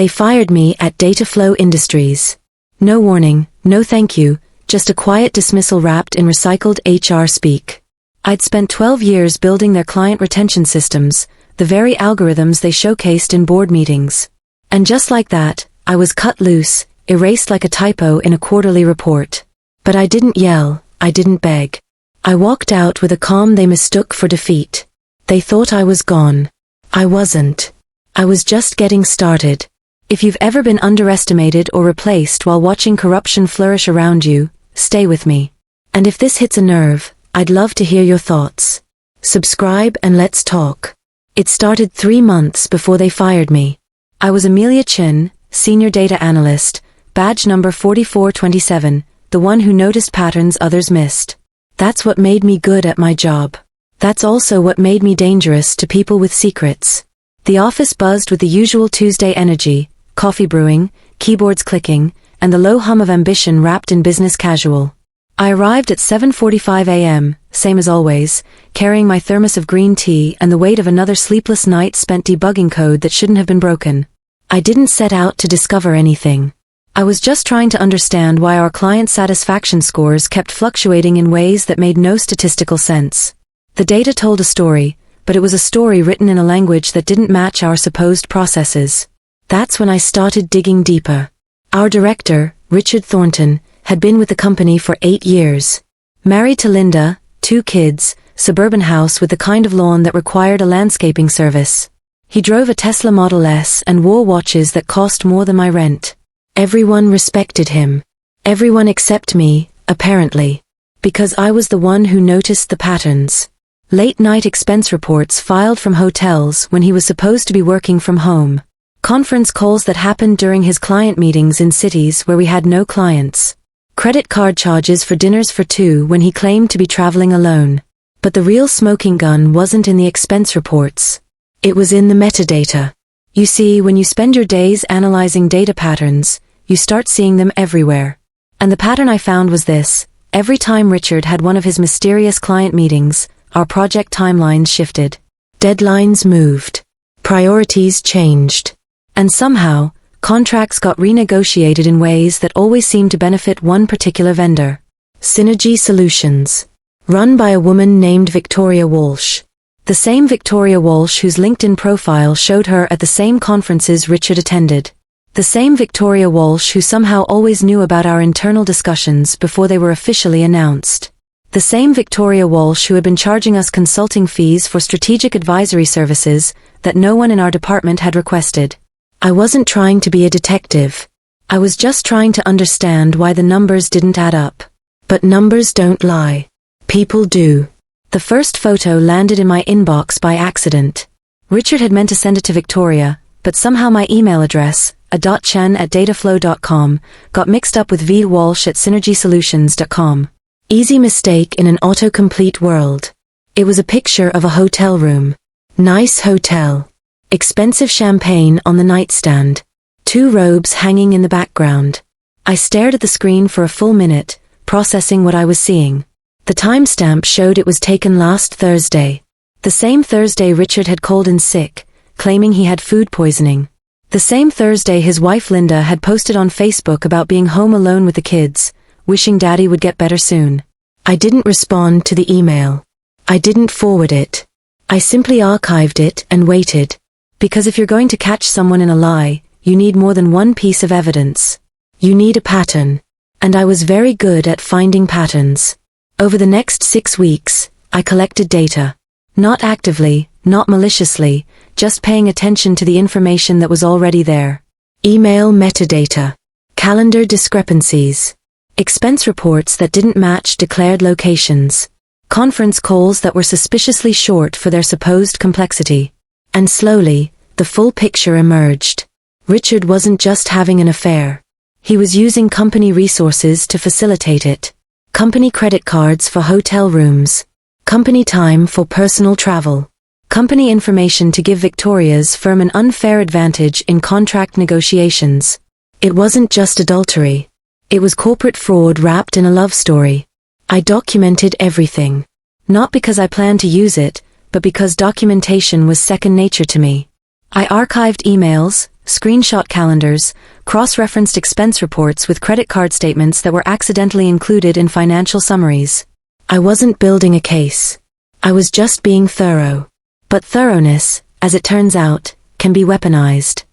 They fired me at Dataflow Industries. No warning, no thank you, just a quiet dismissal wrapped in recycled HR speak. I'd spent 12 years building their client retention systems, the very algorithms they showcased in board meetings. And just like that, I was cut loose, erased like a typo in a quarterly report. But I didn't yell, I didn't beg. I walked out with a calm they mistook for defeat. They thought I was gone. I wasn't. I was just getting started. If you've ever been underestimated or replaced while watching corruption flourish around you, stay with me. And if this hits a nerve, I'd love to hear your thoughts. Subscribe and let's talk. It started 3 months before they fired me. I was Amelia Chin, Senior Data Analyst, badge number 4427, the one who noticed patterns others missed. That's what made me good at my job. That's also what made me dangerous to people with secrets. The office buzzed with the usual Tuesday energy, coffee brewing, keyboards clicking, and the low hum of ambition wrapped in business casual. I arrived at 7:45 a.m., same as always, carrying my thermos of green tea and the weight of another sleepless night spent debugging code that shouldn't have been broken. I didn't set out to discover anything. I was just trying to understand why our client satisfaction scores kept fluctuating in ways that made no statistical sense. The data told a story, but it was a story written in a language that didn't match our supposed processes. That's when I started digging deeper. Our director, Richard Thornton, had been with the company for 8 years. Married to Linda, 2 kids, suburban house with the kind of lawn that required a landscaping service. He drove a Tesla Model S and wore watches that cost more than my rent. Everyone respected him. Everyone except me, apparently. Because I was the one who noticed the patterns. Late-night expense reports filed from hotels when he was supposed to be working from home. Conference calls that happened during his client meetings in cities where we had no clients. Credit card charges for dinners for 2 when he claimed to be traveling alone. But the real smoking gun wasn't in the expense reports. It was in the metadata. You see, when you spend your days analyzing data patterns, you start seeing them everywhere. And the pattern I found was this: every time Richard had one of his mysterious client meetings, our project timelines shifted. Deadlines moved. Priorities changed. And somehow, contracts got renegotiated in ways that always seemed to benefit one particular vendor. Synergy Solutions. Run by a woman named Victoria Walsh. The same Victoria Walsh whose LinkedIn profile showed her at the same conferences Richard attended. The same Victoria Walsh who somehow always knew about our internal discussions before they were officially announced. The same Victoria Walsh who had been charging us consulting fees for strategic advisory services that no one in our department had requested. I wasn't trying to be a detective. I was just trying to understand why the numbers didn't add up. But numbers don't lie. People do. The first photo landed in my inbox by accident. Richard had meant to send it to Victoria, but somehow my email address, a.chen@dataflow.com, got mixed up with vwalsh@synergysolutions.com. Easy mistake in an autocomplete world. It was a picture of a hotel room. Nice hotel. Expensive champagne on the nightstand. 2 robes hanging in the background. I stared at the screen for a full minute, processing what I was seeing. The timestamp showed it was taken last Thursday. The same Thursday Richard had called in sick, claiming he had food poisoning. The same Thursday his wife Linda had posted on Facebook about being home alone with the kids, wishing Daddy would get better soon. I didn't respond to the email. I didn't forward it. I simply archived it and waited. Because if you're going to catch someone in a lie, you need more than one piece of evidence. You need a pattern. And I was very good at finding patterns. Over the next 6 weeks, I collected data. Not actively, not maliciously, just paying attention to the information that was already there. Email metadata. Calendar discrepancies. Expense reports that didn't match declared locations. Conference calls that were suspiciously short for their supposed complexity. And slowly, the full picture emerged. Richard wasn't just having an affair. He was using company resources to facilitate it. Company credit cards for hotel rooms. Company time for personal travel. Company information to give Victoria's firm an unfair advantage in contract negotiations. It wasn't just adultery. It was corporate fraud wrapped in a love story. I documented everything. Not because I planned to use it, but because documentation was second nature to me. I archived emails, screenshot calendars, cross-referenced expense reports with credit card statements that were accidentally included in financial summaries. I wasn't building a case. I was just being thorough. But thoroughness, as it turns out, can be weaponized.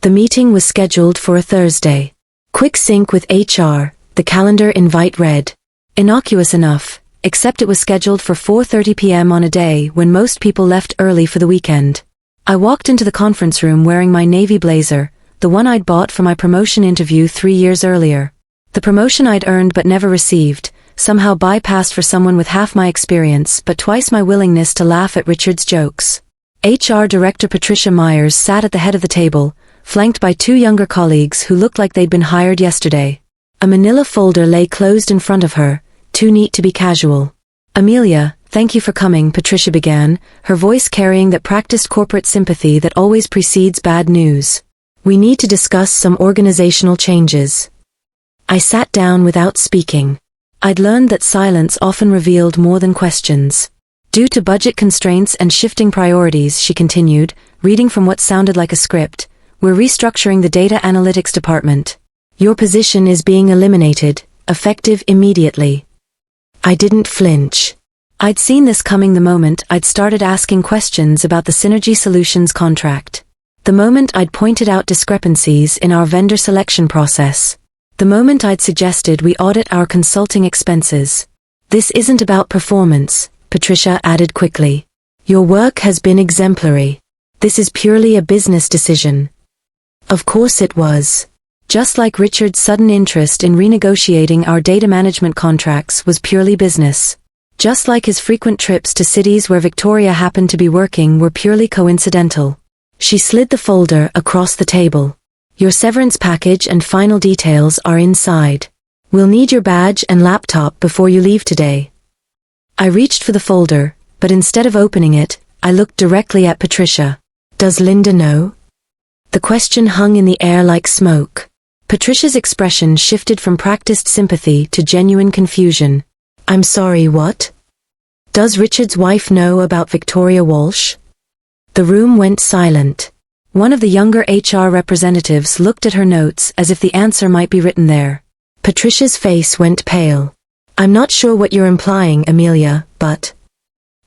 The meeting was scheduled for a Thursday. Quick sync with HR, the calendar invite read. Innocuous enough, except it was scheduled for 4:30 p.m. on a day when most people left early for the weekend. I walked into the conference room wearing my navy blazer, the one I'd bought for my promotion interview 3 years earlier. The promotion I'd earned but never received, somehow bypassed for someone with half my experience but twice my willingness to laugh at Richard's jokes. HR Director Patricia Myers sat at the head of the table, flanked by 2 younger colleagues who looked like they'd been hired yesterday. A manila folder lay closed in front of her, too neat to be casual. "Amelia, thank you for coming," Patricia began, her voice carrying that practiced corporate sympathy that always precedes bad news. "We need to discuss some organizational changes." I sat down without speaking. I'd learned that silence often revealed more than questions. "Due to budget constraints and shifting priorities," she continued, reading from what sounded like a script, "we're restructuring the data analytics department. Your position is being eliminated, effective immediately." I didn't flinch. I'd seen this coming the moment I'd started asking questions about the Synergy Solutions contract. The moment I'd pointed out discrepancies in our vendor selection process. The moment I'd suggested we audit our consulting expenses. "This isn't about performance," Patricia added quickly. "Your work has been exemplary. This is purely a business decision." Of course it was. Just like Richard's sudden interest in renegotiating our data management contracts was purely business. Just like his frequent trips to cities where Victoria happened to be working were purely coincidental. She slid the folder across the table. "Your severance package and final details are inside. We'll need your badge and laptop before you leave today." I reached for the folder, but instead of opening it, I looked directly at Patricia. "Does Linda know?" The question hung in the air like smoke. Patricia's expression shifted from practiced sympathy to genuine confusion. "I'm sorry, what? Does Richard's wife know about Victoria Walsh?" The room went silent. One of the younger HR representatives looked at her notes as if the answer might be written there. Patricia's face went pale. "I'm not sure what you're implying, Amelia, but—"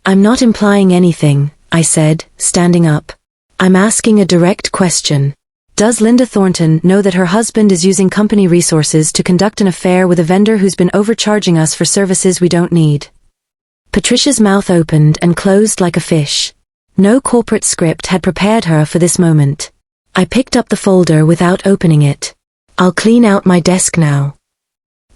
"I'm not implying anything," I said, standing up. "I'm asking a direct question. Does Linda Thornton know that her husband is using company resources to conduct an affair with a vendor who's been overcharging us for services we don't need?" Patricia's mouth opened and closed like a fish. No corporate script had prepared her for this moment. I picked up the folder without opening it. "I'll clean out my desk now."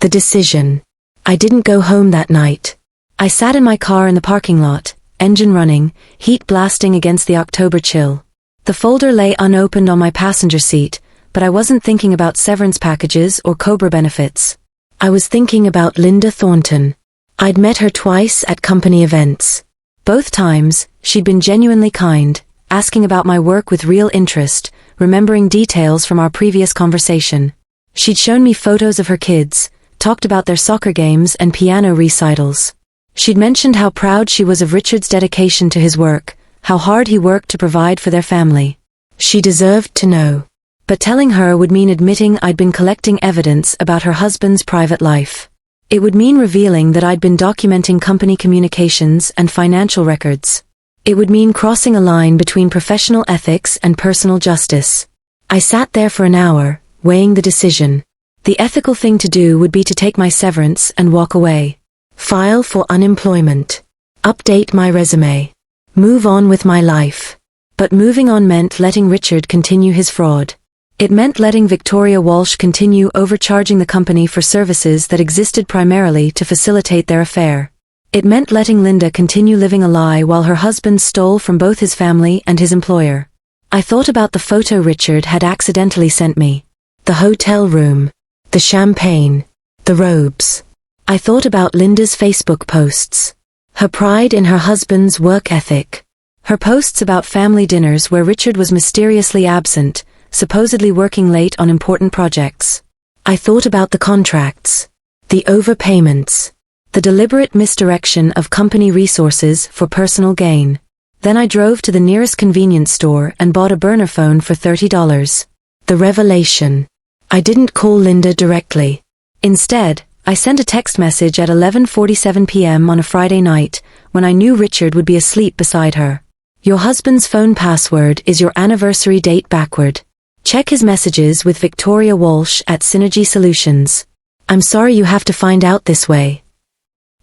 The decision. I didn't go home that night. I sat in my car in the parking lot, engine running, heat blasting against the October chill. The folder lay unopened on my passenger seat, but I wasn't thinking about severance packages or COBRA benefits. I was thinking about Linda Thornton. I'd met her twice at company events. Both times, she'd been genuinely kind, asking about my work with real interest, remembering details from our previous conversation. She'd shown me photos of her kids, talked about their soccer games and piano recitals. She'd mentioned how proud she was of Richard's dedication to his work, how hard he worked to provide for their family. She deserved to know. But telling her would mean admitting I'd been collecting evidence about her husband's private life. It would mean revealing that I'd been documenting company communications and financial records. It would mean crossing a line between professional ethics and personal justice. I sat there for an hour, weighing the decision. The ethical thing to do would be to take my severance and walk away. File for unemployment. Update my resume. Move on with my life. But moving on meant letting Richard continue his fraud. It meant letting Victoria Walsh continue overcharging the company for services that existed primarily to facilitate their affair. It meant letting Linda continue living a lie while her husband stole from both his family and his employer. I thought about the photo Richard had accidentally sent me. The hotel room. The champagne. The robes. I thought about Linda's Facebook posts. Her pride in her husband's work ethic. Her posts about family dinners where Richard was mysteriously absent, supposedly working late on important projects. I thought about the contracts. The overpayments. The deliberate misdirection of company resources for personal gain. Then I drove to the nearest convenience store and bought a burner phone for $30. The revelation. I didn't call Linda directly. Instead, I sent a text message at 11:47 p.m. on a Friday night, when I knew Richard would be asleep beside her. Your husband's phone password is your anniversary date backward. Check his messages with Victoria Walsh at Synergy Solutions. I'm sorry you have to find out this way.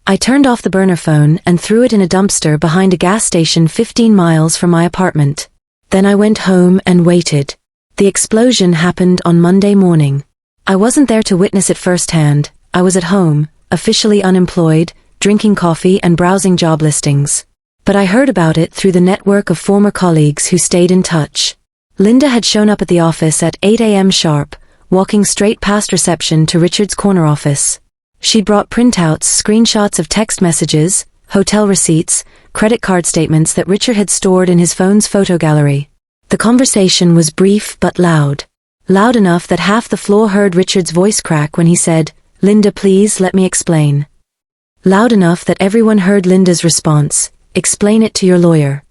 I turned off the burner phone and threw it in a dumpster behind a gas station 15 miles from my apartment. Then I went home and waited. The explosion happened on Monday morning. I wasn't there to witness it firsthand. I was at home, officially unemployed, drinking coffee and browsing job listings. But I heard about it through the network of former colleagues who stayed in touch. Linda had shown up at the office at 8 a.m. sharp, walking straight past reception to Richard's corner office. She'd brought printouts, screenshots of text messages, hotel receipts, credit card statements that Richard had stored in his phone's photo gallery. The conversation was brief but loud. Loud enough that half the floor heard Richard's voice crack when he said, "Linda, please let me explain." Loud enough that everyone heard Linda's response, "Explain it to your lawyer."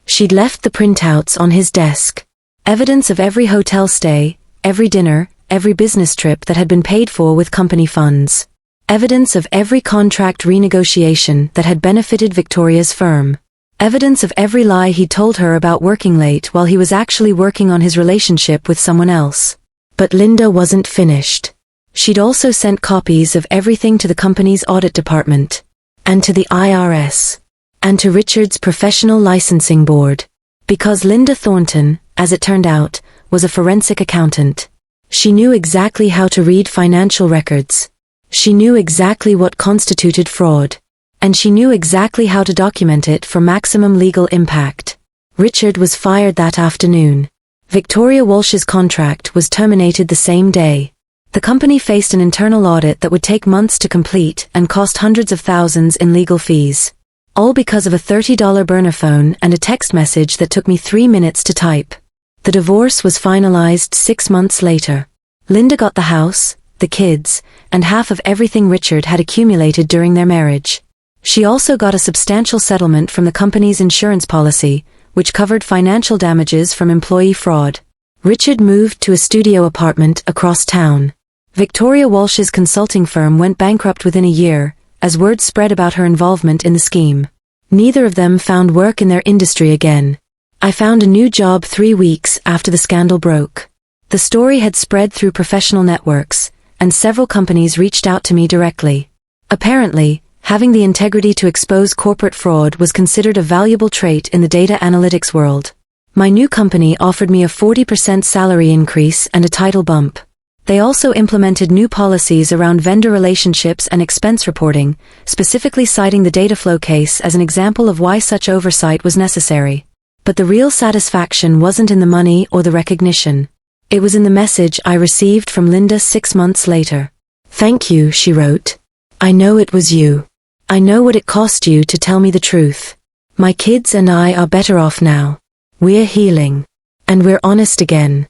She'd left the printouts on his desk. Evidence of every hotel stay, every dinner, every business trip that had been paid for with company funds. Evidence of every contract renegotiation that had benefited Victoria's firm. Evidence of every lie he told her about working late while he was actually working on his relationship with someone else. But Linda wasn't finished. She'd also sent copies of everything to the company's audit department, and to the IRS, and to Richard's professional licensing board. Because Linda Thornton, as it turned out, was a forensic accountant. She knew exactly how to read financial records. She knew exactly what constituted fraud. And she knew exactly how to document it for maximum legal impact. Richard was fired that afternoon. Victoria Walsh's contract was terminated the same day. The company faced an internal audit that would take months to complete and cost hundreds of thousands in legal fees. All because of a $30 burner phone and a text message that took me 3 minutes to type. The divorce was finalized 6 months later. Linda got the house, the kids, and half of everything Richard had accumulated during their marriage. She also got a substantial settlement from the company's insurance policy, which covered financial damages from employee fraud. Richard moved to a studio apartment across town. Victoria Walsh's consulting firm went bankrupt within a year, as word spread about her involvement in the scheme. Neither of them found work in their industry again. I found a new job 3 weeks after the scandal broke. The story had spread through professional networks, and several companies reached out to me directly. Apparently, having the integrity to expose corporate fraud was considered a valuable trait in the data analytics world. My new company offered me a 40% salary increase and a title bump. They also implemented new policies around vendor relationships and expense reporting, specifically citing the data flow case as an example of why such oversight was necessary. But the real satisfaction wasn't in the money or the recognition. It was in the message I received from Linda 6 months later. "Thank you," she wrote. "I know it was you. I know what it cost you to tell me the truth. My kids and I are better off now. We're healing. And we're honest again."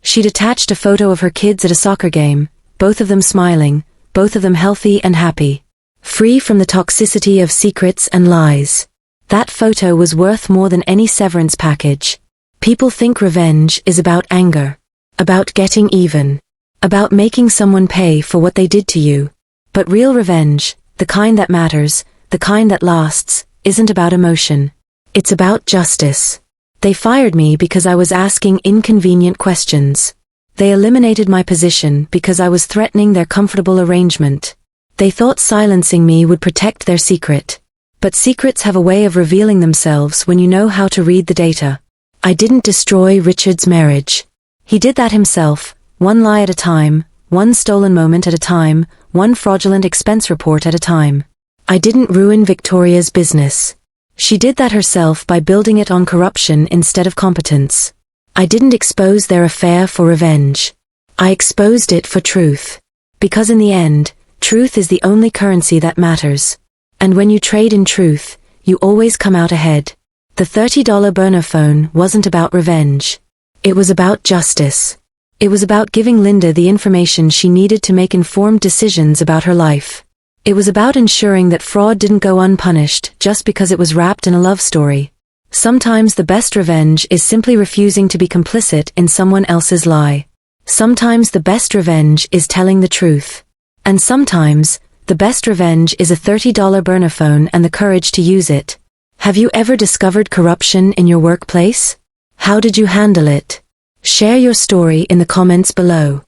She'd attached a photo of her kids at a soccer game, both of them smiling, both of them healthy and happy. Free from the toxicity of secrets and lies. That photo was worth more than any severance package. People think revenge is about anger. About getting even. About making someone pay for what they did to you. But real revenge, the kind that matters, the kind that lasts, isn't about emotion. It's about justice. They fired me because I was asking inconvenient questions. They eliminated my position because I was threatening their comfortable arrangement. They thought silencing me would protect their secret. But secrets have a way of revealing themselves when you know how to read the data. I didn't destroy Richard's marriage. He did that himself, one lie at a time, one stolen moment at a time, one fraudulent expense report at a time. I didn't ruin Victoria's business. She did that herself by building it on corruption instead of competence. I didn't expose their affair for revenge. I exposed it for truth. Because in the end, truth is the only currency that matters. And when you trade in truth, you always come out ahead. The $30 burner phone wasn't about revenge. It was about justice. It was about giving Linda the information she needed to make informed decisions about her life. It was about ensuring that fraud didn't go unpunished just because it was wrapped in a love story. Sometimes the best revenge is simply refusing to be complicit in someone else's lie. Sometimes the best revenge is telling the truth. And sometimes, the best revenge is a $30 burner phone and the courage to use it. Have you ever discovered corruption in your workplace? How did you handle it? Share your story in the comments below.